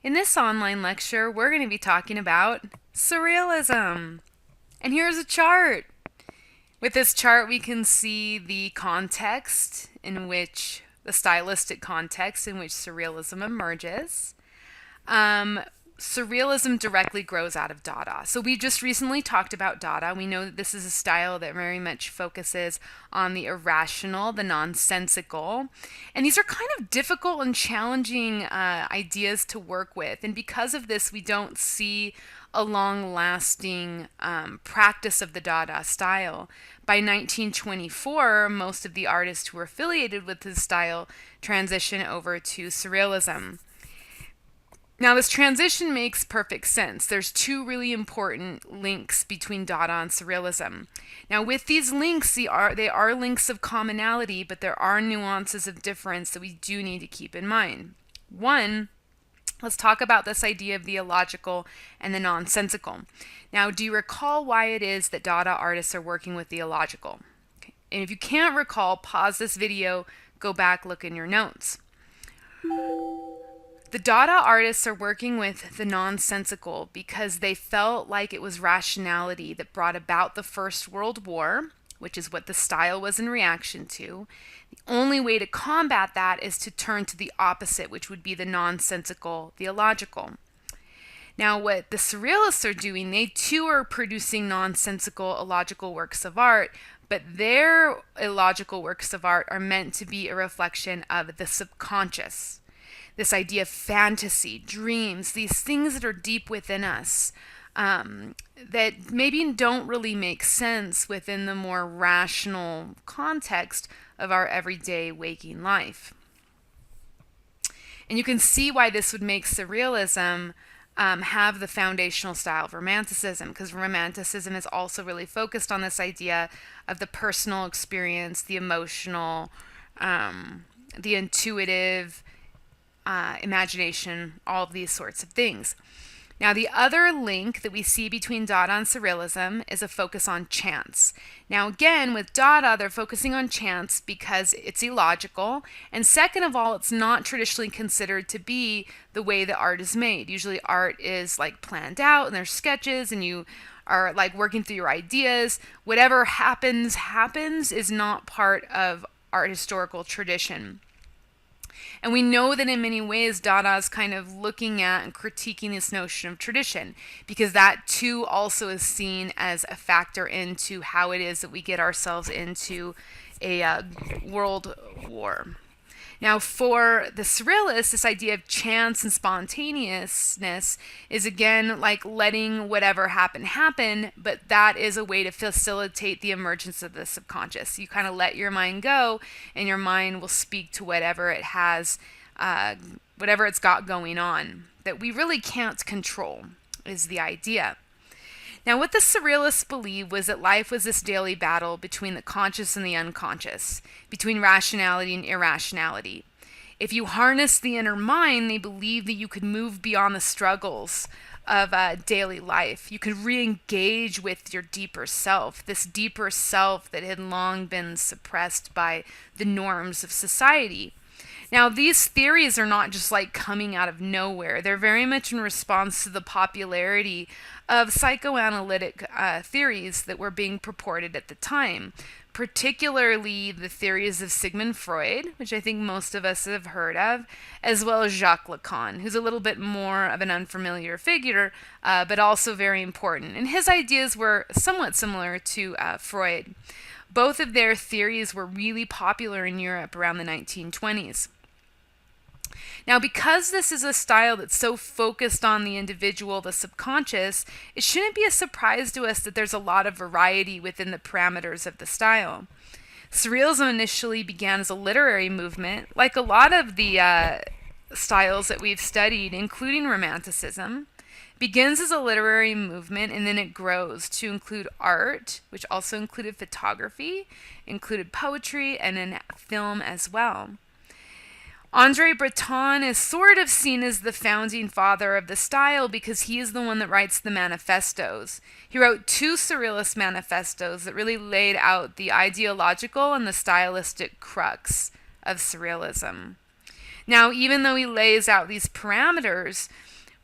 In this online lecture, we're going to be talking about Surrealism. And here's a chart. With this chart, we can see the context in which, the stylistic context in which Surrealism emerges. Surrealism directly grows out of Dada. So we just recently talked about Dada. We know that this is a style that very much focuses on the irrational, the nonsensical. And these are kind of difficult and challenging ideas to work with. And because of this, we don't see a long-lasting practice of the Dada style. By 1924, most of the artists who were affiliated with this style transition over to Surrealism. Now, this transition makes perfect sense. There's two really important links between Dada and Surrealism. Now, with these links, they are links of commonality, but there are nuances of difference that we do need to keep in mind. One, let's talk about this idea of the illogical and the nonsensical. Now, do you recall why it is that Dada artists are working with the illogical? Okay. And if you can't recall, pause this video, go back, look in your notes. The Dada artists are working with the nonsensical because they felt like it was rationality that brought about the First World War, which is what the style was in reaction to. The only way to combat that is to turn to the opposite, which would be the nonsensical, the illogical. Now, what the Surrealists are doing, they too are producing nonsensical, illogical works of art, but their illogical works of art are meant to be a reflection of the subconscious. This idea of fantasy, dreams, these things that are deep within us that maybe don't really make sense within the more rational context of our everyday waking life. And you can see why this would make Surrealism have the foundational style of Romanticism, because Romanticism is also really focused on this idea of the personal experience, the emotional, the intuitive, imagination, all of these sorts of things. Now, the other link that we see between Dada and Surrealism is a focus on chance. Now, again, with Dada, they're focusing on chance because it's illogical. And second of all, it's not traditionally considered to be the way that art is made. Usually art is like planned out and there's sketches and you are like working through your ideas. Whatever happens is not part of art historical tradition. And we know that in many ways, Dada is kind of looking at and critiquing this notion of tradition, because that too also is seen as a factor into how it is that we get ourselves into a world war. Now, for the Surrealists, this idea of chance and spontaneousness is again like letting whatever happen, but that is a way to facilitate the emergence of the subconscious. You kind of let your mind go, and your mind will speak to whatever it has, whatever it's got going on, that we really can't control, is the idea. Now, what the Surrealists believed was that life was this daily battle between the conscious and the unconscious, between rationality and irrationality. If you harness the inner mind, they believed that you could move beyond the struggles of daily life. You could re-engage with your deeper self, this deeper self that had long been suppressed by the norms of society. Now, these theories are not just like coming out of nowhere. They're very much in response to the popularity of psychoanalytic theories that were being purported at the time, particularly the theories of Sigmund Freud, which I think most of us have heard of, as well as Jacques Lacan, who's a little bit more of an unfamiliar figure, but also very important. And his ideas were somewhat similar to Freud. Both of their theories were really popular in Europe around the 1920s. Now, because this is a style that's so focused on the individual, the subconscious, it shouldn't be a surprise to us that there's a lot of variety within the parameters of the style. Surrealism initially began as a literary movement, like a lot of the styles that we've studied, including Romanticism. Begins as a literary movement, and then it grows to include art, which also included photography, included poetry, and then film as well. Andre Breton is sort of seen as the founding father of the style because he is the one that writes the manifestos. He wrote two Surrealist manifestos that really laid out the ideological and the stylistic crux of Surrealism. Now, even though he lays out these parameters,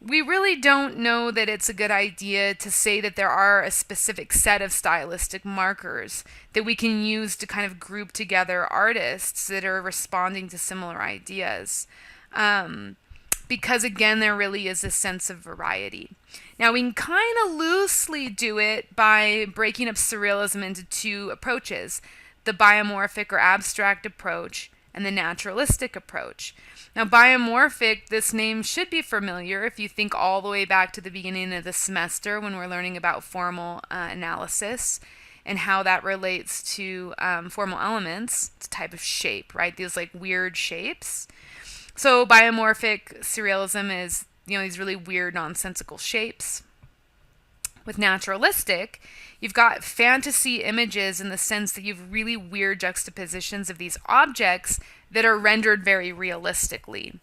we really don't know that it's a good idea to say that there are a specific set of stylistic markers that we can use to kind of group together artists that are responding to similar ideas. Because again, there really is a sense of variety. Now, we can kind of loosely do it by breaking up surrealism into two approaches: the biomorphic or abstract approach and the naturalistic approach. Now, biomorphic, this name should be familiar if you think all the way back to the beginning of the semester when we're learning about formal analysis and how that relates to formal elements. It's a type of shape, right? These like weird shapes. So biomorphic surrealism is, these really weird, nonsensical shapes. With naturalistic, you've got fantasy images in the sense that you have really weird juxtapositions of these objects that are rendered very realistically.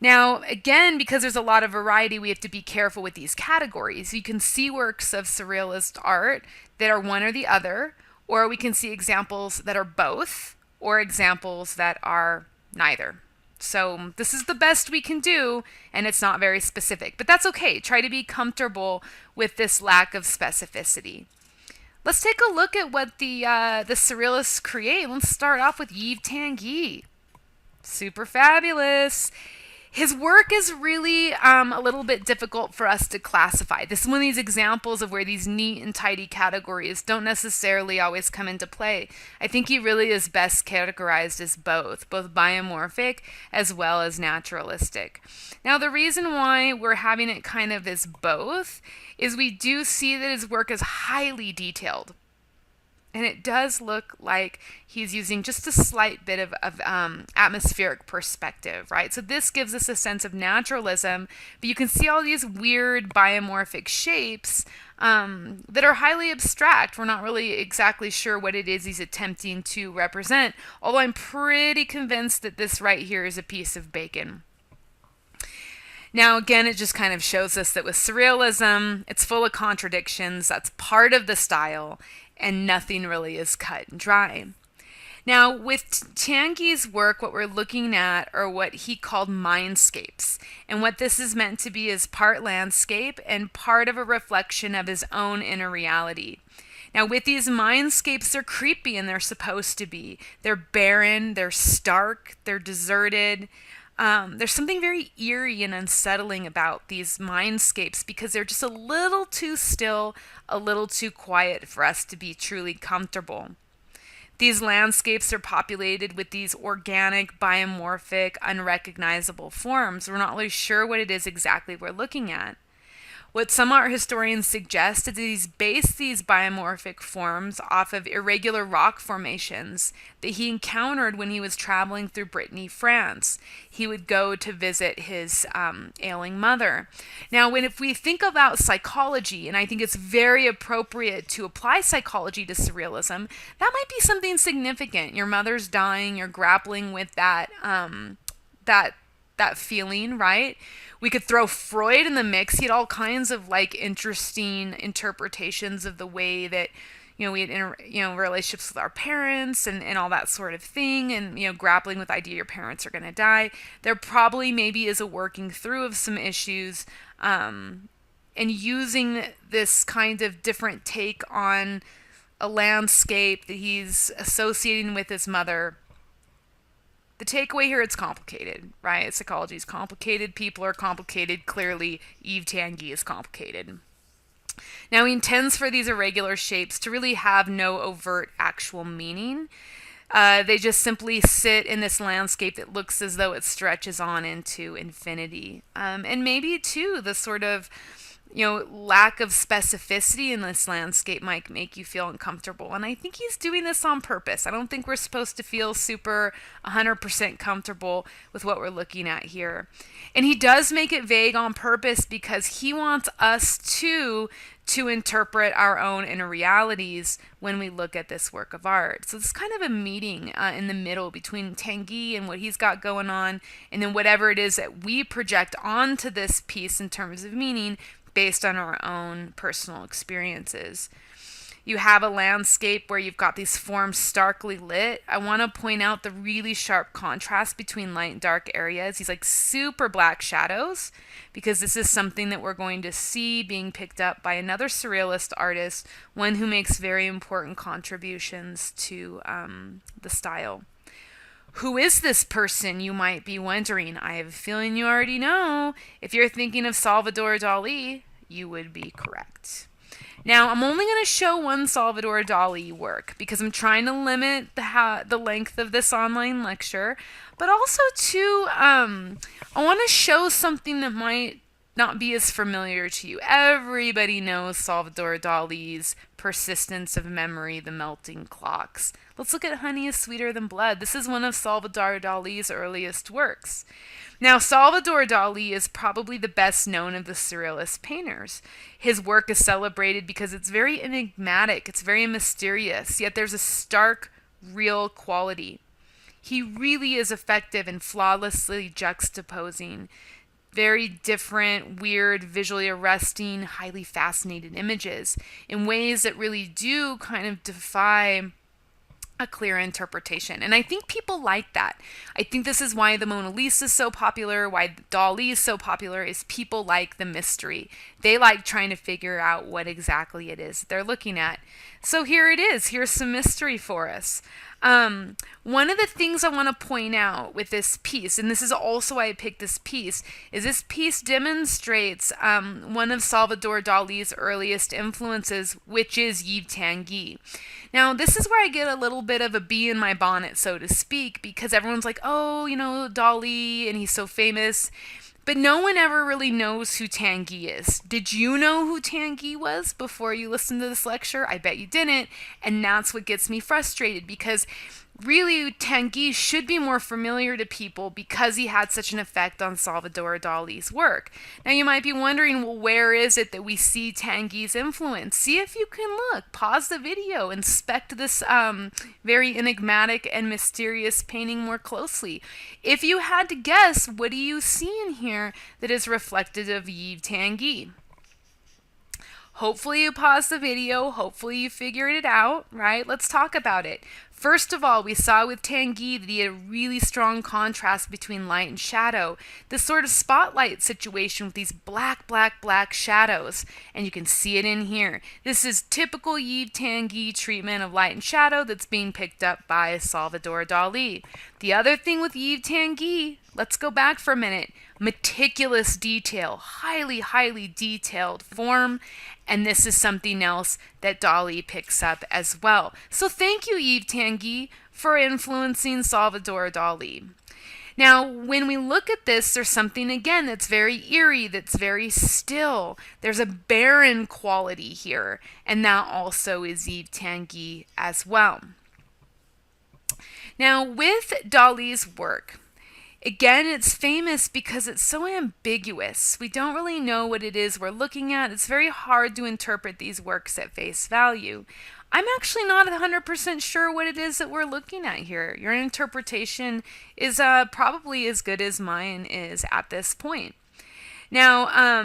Now, again, because there's a lot of variety, we have to be careful with these categories. You can see works of surrealist art that are one or the other, or we can see examples that are both, or examples that are neither. So this is the best we can do, and it's not very specific. But that's okay. Try to be comfortable with this lack of specificity. Let's take a look at what the surrealists create. Let's start off with Yves Tangi. Super fabulous. His work is really a little bit difficult for us to classify. This is one of these examples of where these neat and tidy categories don't necessarily always come into play. I think he really is best categorized as both biomorphic as well as naturalistic. Now, the reason why we're having it kind of as both is we do see that his work is highly detailed. And it does look like he's using just a slight bit of atmospheric perspective, right? So this gives us a sense of naturalism, but you can see all these weird biomorphic shapes that are highly abstract. We're not really exactly sure what it is he's attempting to represent, although I'm pretty convinced that this right here is a piece of bacon. Now, again, it just kind of shows us that with surrealism, it's full of contradictions. That's part of the style, and nothing really is cut and dry. Now, with Tangi's work, what we're looking at are what he called mindscapes. And what this is meant to be is part landscape and part of a reflection of his own inner reality. Now, with these mindscapes, they're creepy, and they're supposed to be. They're barren, they're stark, they're deserted. There's something very eerie and unsettling about these mindscapes because they're just a little too still, a little too quiet for us to be truly comfortable. These landscapes are populated with these organic, biomorphic, unrecognizable forms. We're not really sure what it is exactly we're looking at. What some art historians suggest is that he's based these biomorphic forms off of irregular rock formations that he encountered when he was traveling through Brittany, France. He would go to visit his ailing mother. Now, if we think about psychology, and I think it's very appropriate to apply psychology to surrealism, that might be something significant. Your mother's dying, you're grappling with that feeling, right? We could throw Freud in the mix. He had all kinds of like interesting interpretations of the way that, we had relationships with our parents and all that sort of thing, and, grappling with the idea your parents are going to die. There probably maybe is a working through of some issues, and using this kind of different take on a landscape that he's associating with his mother. The takeaway here, it's complicated, right? Psychology is complicated. People are complicated. Clearly, Yves Tangi is complicated. Now, he intends for these irregular shapes to really have no overt actual meaning. They just simply sit in this landscape that looks as though it stretches on into infinity. And maybe, too, the sort of lack of specificity in this landscape might make you feel uncomfortable. And I think he's doing this on purpose. I don't think we're supposed to feel super 100% comfortable with what we're looking at here. And he does make it vague on purpose because he wants us to interpret our own inner realities when we look at this work of art. So it's kind of a meeting in the middle between Tangi and what he's got going on, and then whatever it is that we project onto this piece in terms of meaning based on our own personal experiences. You have a landscape where you've got these forms starkly lit. I want to point out the really sharp contrast between light and dark areas, these like super black shadows, because this is something that we're going to see being picked up by another surrealist artist, one who makes very important contributions to the style. Who is this person, you might be wondering? I have a feeling you already know. If you're thinking of Salvador Dali, you would be correct. Now, I'm only going to show one Salvador Dali work because I'm trying to limit the length of this online lecture, but also too, I want to show something that might not be as familiar to you. Everybody knows Salvador Dali's Persistence of Memory, The Melting Clocks. Let's look at Honey is Sweeter Than Blood. This is one of Salvador Dali's earliest works. Now, Salvador Dali is probably the best known of the surrealist painters. His work is celebrated because it's very enigmatic, it's very mysterious, yet there's a stark, real quality. He really is effective in flawlessly juxtaposing very different, weird, visually arresting, highly fascinated images in ways that really do kind of defy a clear interpretation. And I think people like that. I think this is why the Mona Lisa is so popular, why Dali is so popular, is people like the mystery. They like trying to figure out what exactly it is they're looking at. So here it is. Here's some mystery for us. One of the things I want to point out with this piece, and this is also why I picked this piece, is this piece demonstrates one of Salvador Dali's earliest influences, which is Yves Tangi. Now, this is where I get a little bit of a bee in my bonnet, so to speak, because everyone's like, oh, you know, Dali, and he's so famous. But no one ever really knows who Tangi is. Did you know who Tangi was before you listened to this lecture? I bet you didn't. And that's what gets me frustrated, because really Tangi should be more familiar to people because he had such an effect on Salvador Dali's work. Now you might be wondering, well, where is it that we see Tangi's influence? See if you can look. Pause the video, inspect this very enigmatic and mysterious painting more closely. If you had to guess, what do you see in here that is reflective of Yves Tangi? Hopefully you paused the video. Hopefully you figured it out, right? Let's talk about it. First of all, we saw with Tangi that he had a really strong contrast between light and shadow. This sort of spotlight situation with these black, black, black shadows. And you can see it in here. This is typical Yves Tangi treatment of light and shadow that's being picked up by Salvador Dali. The other thing with Yves Tangi, let's go back for a minute. Meticulous detail, highly, highly detailed form. And this is something else that Dali picks up as well. So thank you, Yves Tangi, for influencing Salvador Dali. Now, when we look at this, there's something, again, that's very eerie, that's very still. There's a barren quality here, and that also is Yves Tangi as well. Now, with Dali's work, again, it's famous because it's so ambiguous. We don't really know what it is we're looking at. It's very hard to interpret these works at face value. I'm actually not 100% sure what it is that we're looking at here. Your interpretation is probably as good as mine is at this point. Now,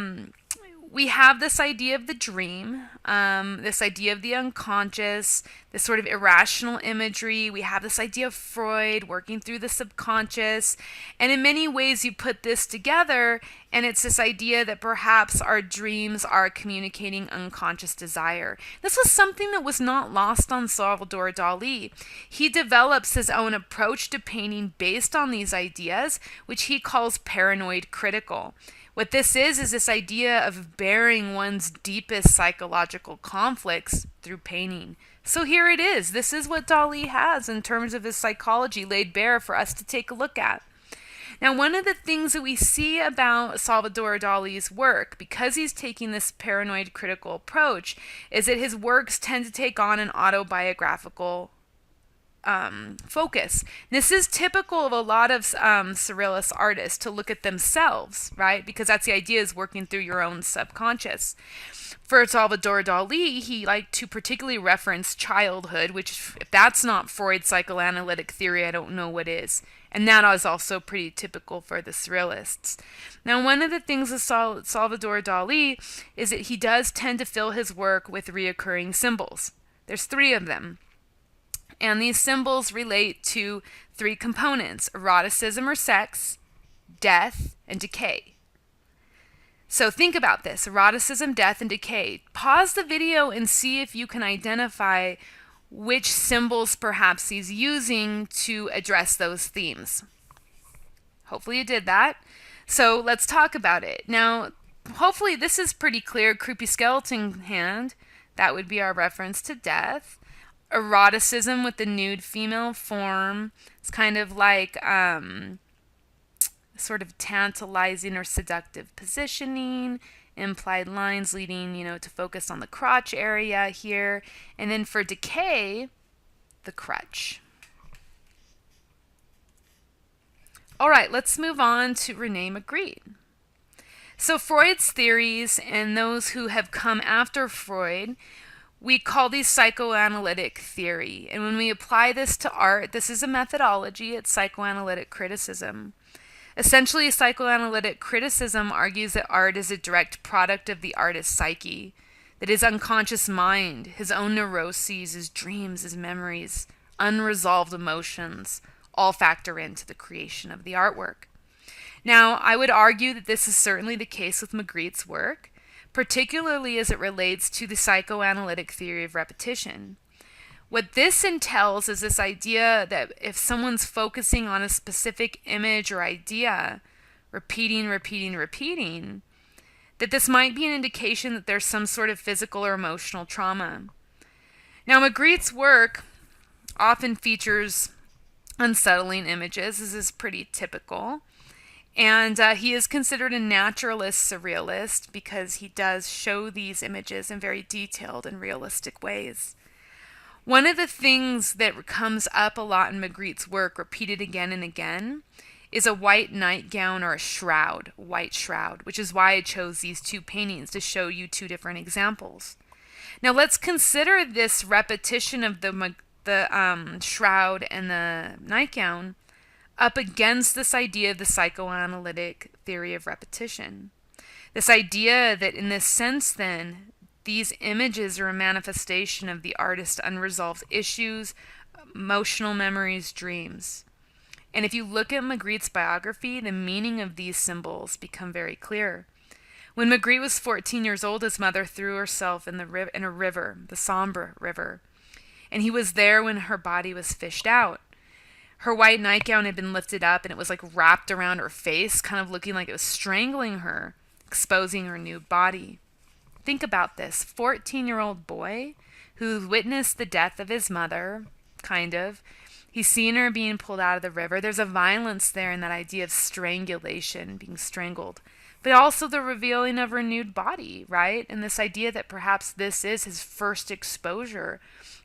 we have this idea of the dream, this idea of the unconscious, this sort of irrational imagery. We have this idea of Freud working through the subconscious. And in many ways, you put this together, and it's this idea that perhaps our dreams are communicating unconscious desire. This was something that was not lost on Salvador Dali. He develops his own approach to painting based on these ideas, which he calls paranoid critical. What this is this idea of bearing one's deepest psychological conflicts through painting. So here it is. This is what Dali has in terms of his psychology laid bare for us to take a look at. Now, one of the things that we see about Salvador Dali's work, because he's taking this paranoid critical approach, is that his works tend to take on an autobiographical focus. This is typical of a lot of surrealist artists to look at themselves, right? Because that's the idea, is working through your own subconscious. For Salvador Dali, he liked to particularly reference childhood, which if that's not Freud's psychoanalytic theory, I don't know what is. And that is also pretty typical for the surrealists. Now, one of the things with Salvador Dali is that he does tend to fill his work with reoccurring symbols. There's 3 of them. And these symbols relate to 3 components: eroticism or sex, death, and decay. So think about this: eroticism, death, and decay. Pause the video and see if you can identify which symbols perhaps he's using to address those themes. Hopefully you did that. So let's talk about it. Now, hopefully this is pretty clear. Creepy skeleton hand, that would be our reference to death. Eroticism with the nude female form. It's kind of like sort of tantalizing or seductive positioning. Implied lines leading, to focus on the crotch area here. And then for decay, the crutch. All right, let's move on to Rene Magritte. So Freud's theories and those who have come after Freud, we call these psychoanalytic theory. And when we apply this to art, this is a methodology. It's psychoanalytic criticism. Essentially, psychoanalytic criticism argues that art is a direct product of the artist's psyche, that his unconscious mind, his own neuroses, his dreams, his memories, unresolved emotions, all factor into the creation of the artwork. Now, I would argue that this is certainly the case with Magritte's work, particularly as it relates to the psychoanalytic theory of repetition. What this entails is this idea that if someone's focusing on a specific image or idea, repeating, that this might be an indication that there's some sort of physical or emotional trauma. Now, Magritte's work often features unsettling images. This is pretty typical. And he is considered a naturalist surrealist because he does show these images in very detailed and realistic ways. One of the things that comes up a lot in Magritte's work, repeated again and again, is a white nightgown or a shroud, white shroud, which is why I chose these 2 paintings to show you 2 different examples. Now let's consider this repetition of the shroud and the nightgown up against this idea of the psychoanalytic theory of repetition. This idea that in this sense then, these images are a manifestation of the artist's unresolved issues, emotional memories, dreams. And if you look at Magritte's biography, the meaning of these symbols become very clear. When Magritte was 14 years old, his mother threw herself in a river, the Sambre River. And he was there when her body was fished out. Her white nightgown had been lifted up and it was like wrapped around her face, kind of looking like it was strangling her, exposing her nude body. Think about this 14-year-old boy who witnessed the death of his mother, kind of. He's seen her being pulled out of the river. There's a violence there in that idea of strangulation, being strangled, but also the revealing of her nude body, right? And this idea that perhaps this is his first exposure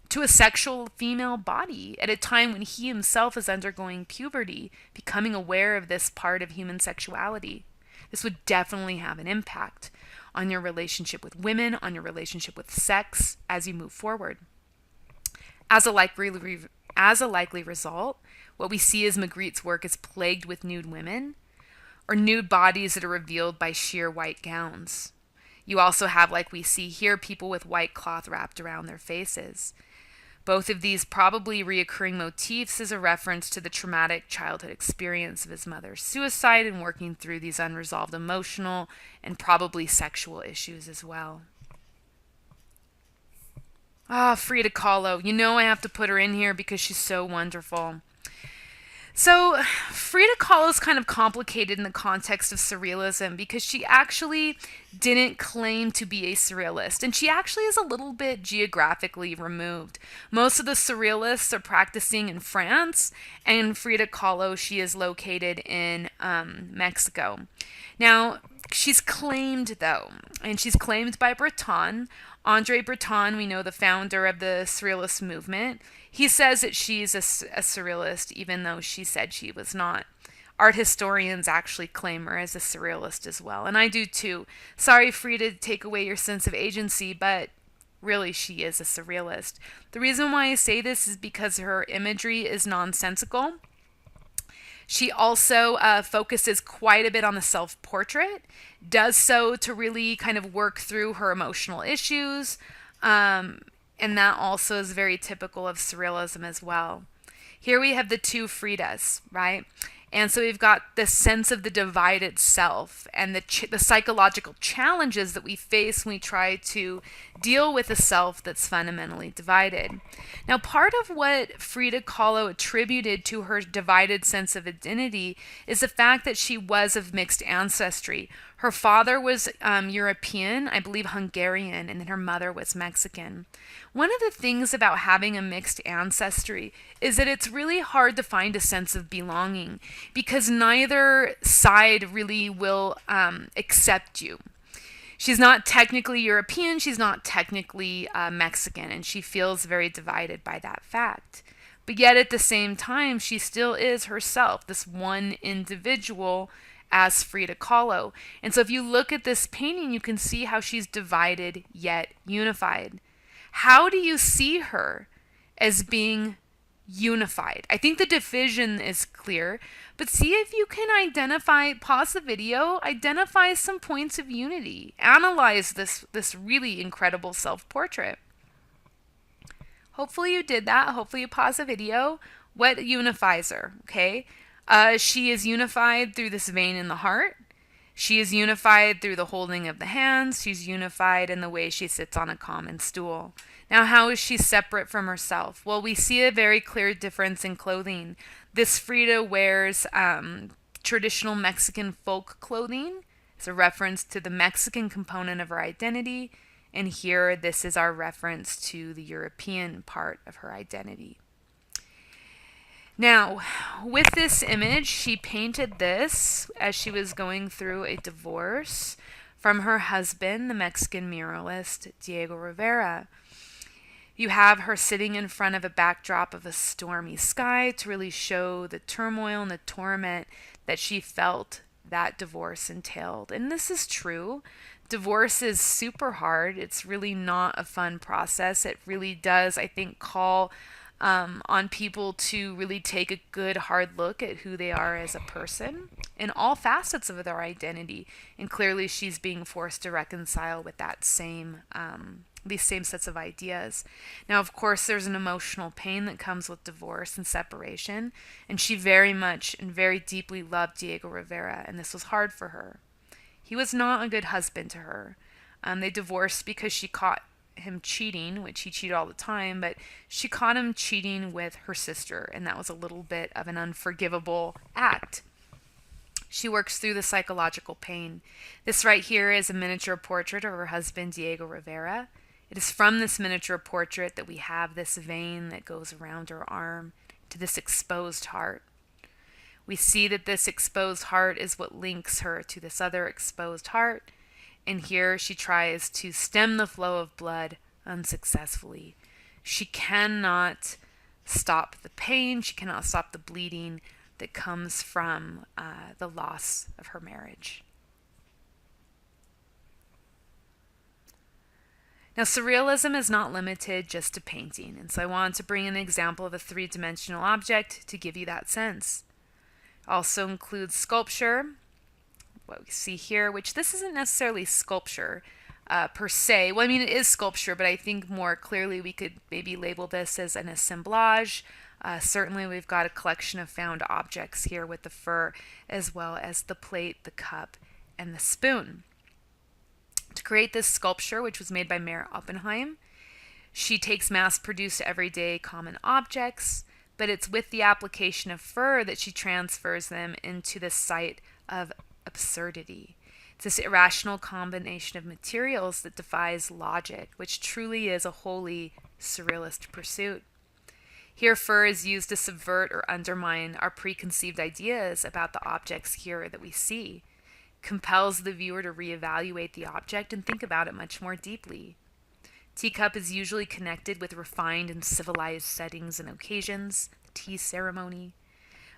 to a sexual female body at a time when he himself is undergoing puberty, becoming aware of this part of human sexuality. This would definitely have an impact on your relationship with women, on your relationship with sex as you move forward. As a likely result, what we see is Magritte's work is plagued with nude women or nude bodies that are revealed by sheer white gowns. You also have, like we see here, people with white cloth wrapped around their faces. Both of these probably reoccurring motifs is a reference to the traumatic childhood experience of his mother's suicide and working through these unresolved emotional and probably sexual issues as well. Frida Kahlo. I have to put her in here because she's so wonderful. So Frida Kahlo is kind of complicated in the context of surrealism because she actually didn't claim to be a surrealist, and she actually is a little bit geographically removed. Most of the surrealists are practicing in France, and Frida Kahlo, she is located in Mexico. Now, she's claimed, though, and she's claimed by Breton. André Breton, we know, the founder of the Surrealist movement. He says that she's a Surrealist, even though she said she was not. Art historians actually claim her as a Surrealist as well, and I do too. Sorry, Frida, to take away your sense of agency, but really she is a Surrealist. The reason why I say this is because her imagery is nonsensical. She also focuses quite a bit on the self-portrait, does so to really kind of work through her emotional issues, And that also is very typical of surrealism as well. Here we have the two Fridas, right? And so we've got this sense of the divided self and the psychological challenges that we face when we try to deal with a self that's fundamentally divided. Now, part of what Frida Kahlo attributed to her divided sense of identity is the fact that she was of mixed ancestry. Her father was European, I believe Hungarian, and then her mother was Mexican. One of the things about having a mixed ancestry is that it's really hard to find a sense of belonging because neither side really will accept you. She's not technically European, she's not technically Mexican, and she feels very divided by that fact. But yet at the same time, she still is herself, this one individual as Frida Kahlo. And so if you look at this painting, you can see how she's divided yet unified. How do you see her as being unified? I think the division is clear, but see if you can identify, pause the video, identify some points of unity. Analyze this really incredible self-portrait. Hopefully you did that. Hopefully you pause the video. What unifies her? Okay. She is unified through this vein in the heart. She is unified through the holding of the hands. She's unified in the way she sits on a common stool. Now, how is she separate from herself? Well, we see a very clear difference in clothing. This Frida wears traditional Mexican folk clothing. It's a reference to the Mexican component of her identity. And here, this is our reference to the European part of her identity. Now, with this image, she painted this as she was going through a divorce from her husband, the Mexican muralist Diego Rivera. You have her sitting in front of a backdrop of a stormy sky to really show the turmoil and the torment that she felt that divorce entailed. And this is true. Divorce is super hard. It's really not a fun process. It really does, I think, call on people to really take a good hard look at who they are as a person in all facets of their identity. And clearly she's being forced to reconcile with that these same sets of ideas. Now, of course, there's an emotional pain that comes with divorce and separation, and she very much and very deeply loved Diego Rivera, and this was hard for her. He was not a good husband to her. They divorced because she caught him cheating, which he cheated all the time, but she caught him cheating with her sister, and that was a little bit of an unforgivable act. She works through the psychological pain. This right here is a miniature portrait of her husband, Diego Rivera. It is from this miniature portrait that we have this vein that goes around her arm to this exposed heart. We see that this exposed heart is what links her to this other exposed heart. And here she tries to stem the flow of blood unsuccessfully. She cannot stop the pain. She cannot stop the bleeding that comes from the loss of her marriage. Now, surrealism is not limited just to painting. And so I wanted to bring an example of a three-dimensional object to give you that sense. Also includes sculpture, what we see here, which this isn't necessarily sculpture per se. Well, I mean, it is sculpture, but I think more clearly we could maybe label this as an assemblage. Certainly we've got a collection of found objects here with the fur, as well as the plate, the cup, and the spoon. To create this sculpture, which was made by Mary Oppenheim, she takes mass-produced everyday common objects, but it's with the application of fur that she transfers them into the site of absurdity. It's this irrational combination of materials that defies logic, which truly is a wholly surrealist pursuit. Here, fur is used to subvert or undermine our preconceived ideas about the objects here that we see, compels the viewer to reevaluate the object and think about it much more deeply. Teacup is usually connected with refined and civilized settings and occasions, the tea ceremony,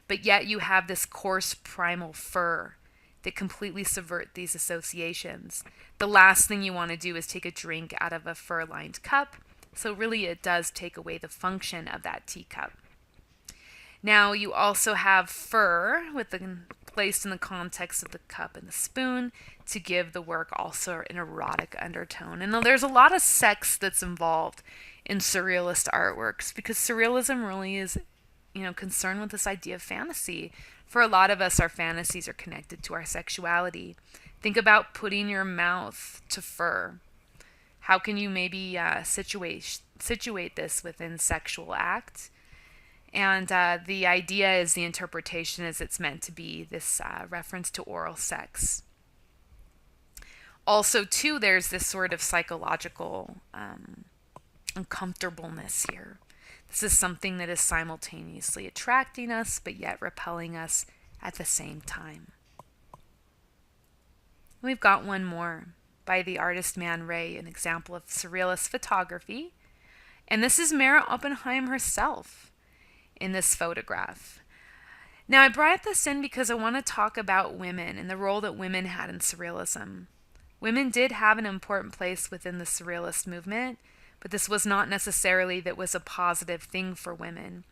but yet you have this coarse primal fur that completely subvert these associations. The last thing you want to do is take a drink out of a fur-lined cup, so really it does take away the function of that teacup. Now you also have fur with the placed in the context of the cup and the spoon to give the work also an erotic undertone. And there's a lot of sex that's involved in surrealist artworks because surrealism really is, concerned with this idea of fantasy. For a lot of us, our fantasies are connected to our sexuality. Think about putting your mouth to fur. How can you maybe situate this within sexual act? And the idea is the interpretation is it's meant to be this reference to oral sex. Also, too, there's this sort of psychological uncomfortableness here. This is something that is simultaneously attracting us, but yet repelling us at the same time. We've got one more by the artist Man Ray, an example of surrealist photography. And this is Mara Oppenheim herself in this photograph. Now, I brought this in because I want to talk about women and the role that women had in surrealism. Women did have an important place within the surrealist movement, but this was not necessarily that was a positive thing for women.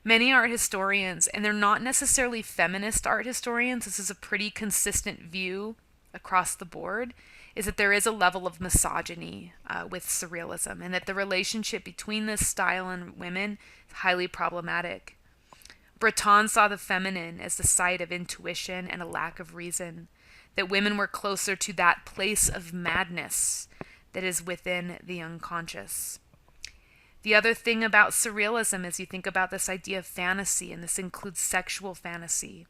Many art historians, and they're not necessarily feminist art historians, this is a pretty consistent view across the board, is that there is a level of misogyny with surrealism, and that the relationship between this style and women is highly problematic. Breton saw the feminine as the site of intuition and a lack of reason, that women were closer to that place of madness that is within the unconscious. The other thing about surrealism is you think about this idea of fantasy, and this includes sexual fantasy.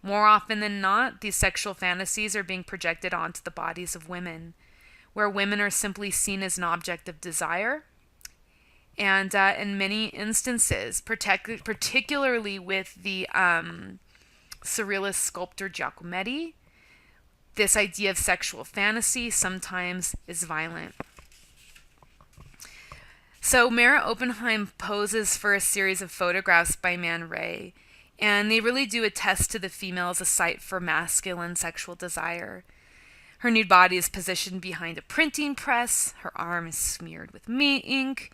More often than not, these sexual fantasies are being projected onto the bodies of women, where women are simply seen as an object of desire. And in many instances, particularly with the surrealist sculptor Giacometti, this idea of sexual fantasy sometimes is violent. So Mara Oppenheim poses for a series of photographs by Man Ray, and they really do attest to the female as a site for masculine sexual desire. Her nude body is positioned behind a printing press, her arm is smeared with meat ink,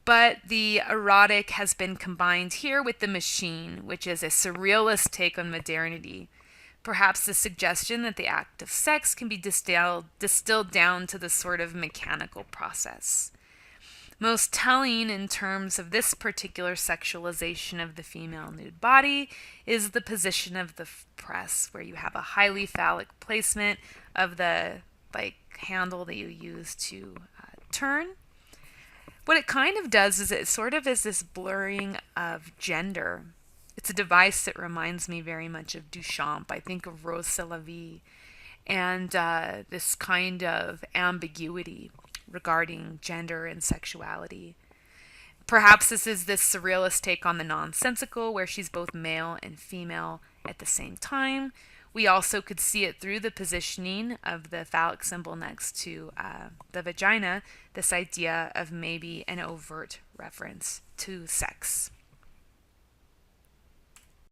but the erotic has been combined here with the machine, which is a surrealist take on modernity. Perhaps the suggestion that the act of sex can be distilled down to this sort of mechanical process. Most telling in terms of this particular sexualization of the female nude body is the position of the press, where you have a highly phallic placement of the handle that you use to turn. What it kind of does is it sort of is this blurring of gender. It's a device that reminds me very much of Duchamp. I think of Rose C'est la Vie, and this kind of ambiguity regarding gender and sexuality. Perhaps this is this surrealist take on the nonsensical, where she's both male and female at the same time. We also could see it through the positioning of the phallic symbol next to the vagina, this idea of maybe an overt reference to sex.